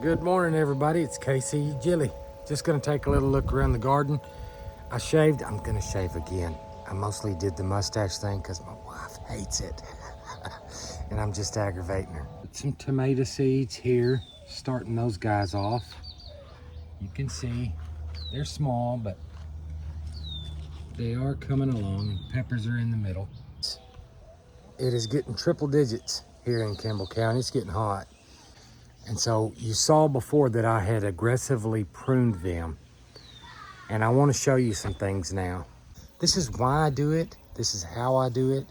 Good morning, everybody. It's KC Jilly. Just gonna take a little look around the garden. I shaved. I'm gonna shave again. I mostly did the mustache thing because my wife hates it. And I'm just aggravating her. Some tomato seeds here, starting those guys off. You can see they're small, but they are coming along. Peppers are in the middle. It is getting triple digits here in Campbell County. It's getting hot. And so you saw before that I had aggressively pruned them. And I want to show you some things now. This is why I do it. This is how I do it.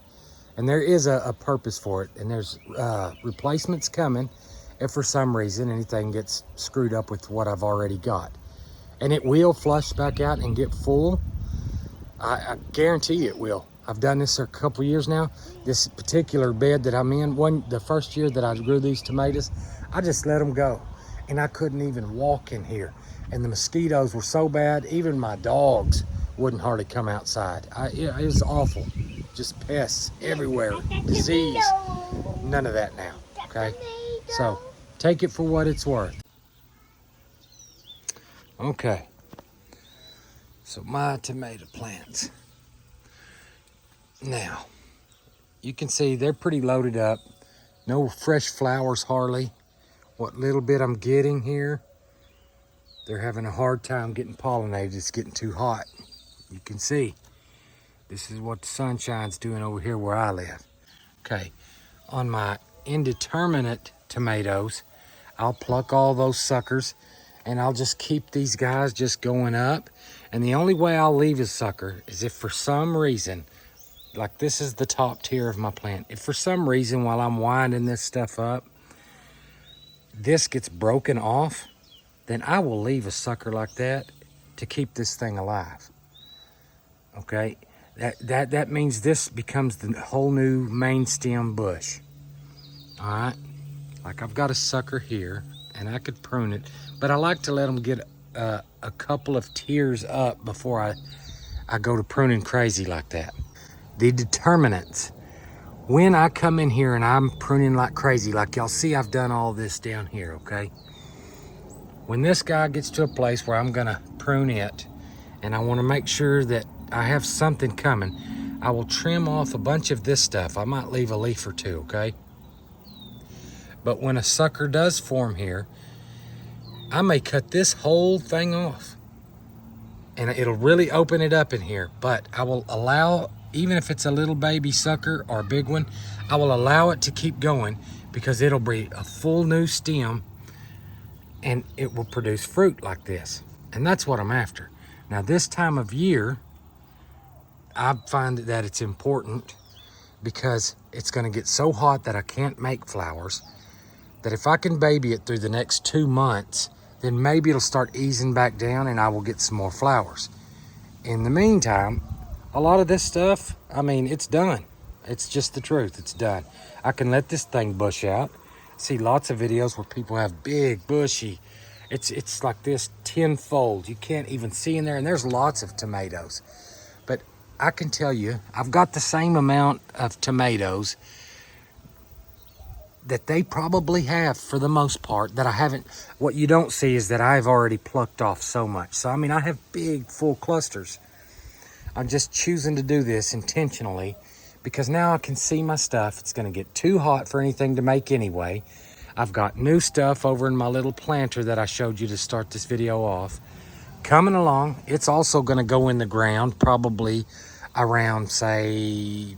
And there is a purpose for it. And there's replacements coming if for some reason anything gets screwed up with what I've already got. And it will flush back out and get full. I guarantee you it will. I've done this for a couple years now. This particular bed that I'm in, the first year that I grew these tomatoes, I just let them go. And I couldn't even walk in here. And the mosquitoes were so bad, even my dogs wouldn't hardly come outside. It was awful. Just pests everywhere, disease. None of that now, okay? So take it for what it's worth. Okay, so my tomato plants. Now, you can see they're pretty loaded up. No fresh flowers hardly. What little bit I'm getting here, they're having a hard time getting pollinated. It's getting too hot. You can see, this is what the sunshine's doing over here where I live. Okay, on my indeterminate tomatoes, I'll pluck all those suckers and I'll just keep these guys just going up. And the only way I'll leave a sucker is if for some reason, like this is the top tier of my plant. If for some reason while I'm winding this stuff up, this gets broken off, then I will leave a sucker like that to keep this thing alive. Okay, that means this becomes the whole new main stem bush. All right, like I've got a sucker here and I could prune it, but I like to let them get a couple of tiers up before I go to pruning crazy like that. The determinants. When I come in here and I'm pruning like crazy, like y'all see I've done all this down here, okay? When this guy gets to a place where I'm gonna prune it and I wanna make sure that I have something coming, I will trim off a bunch of this stuff. I might leave a leaf or two, okay? But when a sucker does form here, I may cut this whole thing off and it'll really open it up in here, but I will allow, even if it's a little baby sucker or a big one, I will allow it to keep going because it'll be a full new stem and it will produce fruit like this. And that's what I'm after. Now this time of year, I find that it's important because it's gonna get so hot that I can't make flowers, that if I can baby it through the next 2 months, then maybe it'll start easing back down and I will get some more flowers. In the meantime, a lot of this stuff, I mean, it's done. It's just the truth, it's done. I can let this thing bush out. See lots of videos where people have big, bushy, it's like this tenfold. You can't even see in there, and there's lots of tomatoes. But I can tell you, I've got the same amount of tomatoes that they probably have for the most part that I haven't. What you don't see is that I've already plucked off so much. So, I mean, I have big, full clusters. I'm just choosing to do this intentionally because now I can see my stuff. It's gonna get too hot for anything to make anyway. I've got new stuff over in my little planter that I showed you to start this video off coming along. It's also gonna go in the ground probably around, say,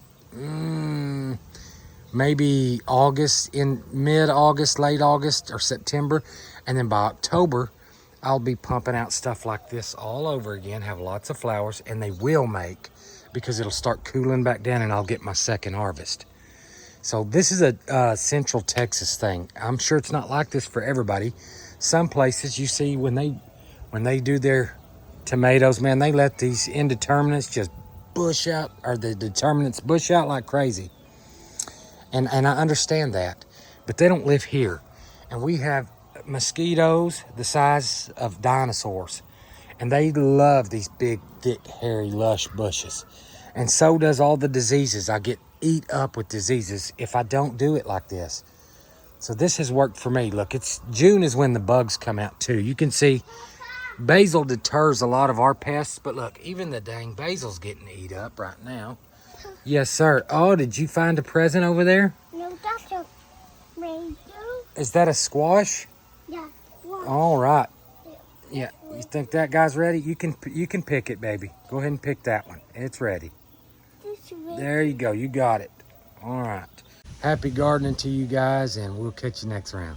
maybe August, in mid-August, late August or September. And then by October, I'll be pumping out stuff like this all over again, have lots of flowers, and they will make because it'll start cooling back down and I'll get my second harvest. So this is a Central Texas thing. I'm sure it's not like this for everybody. Some places you see when they do their tomatoes, man, they let these indeterminates just bush out, or the determinants bush out like crazy. And I understand that, but they don't live here. And we have mosquitoes the size of dinosaurs, and they love these big, thick, hairy, lush bushes. And so does all the diseases. I get eat up with diseases if I don't do it like this. So this has worked for me. Look, it's June is when the bugs come out too. You can see basil deters a lot of our pests, but look, even the dang basil's getting eat up right now. Yes, sir. Oh, did you find a present over there? No, that's a mango. Is that a squash? Yeah. One. All right. Yeah, you think that guy's ready? You can pick it, baby. Go ahead and pick that one. It's ready. There you go. You got it. All right. Happy gardening to you guys, and we'll catch you next round.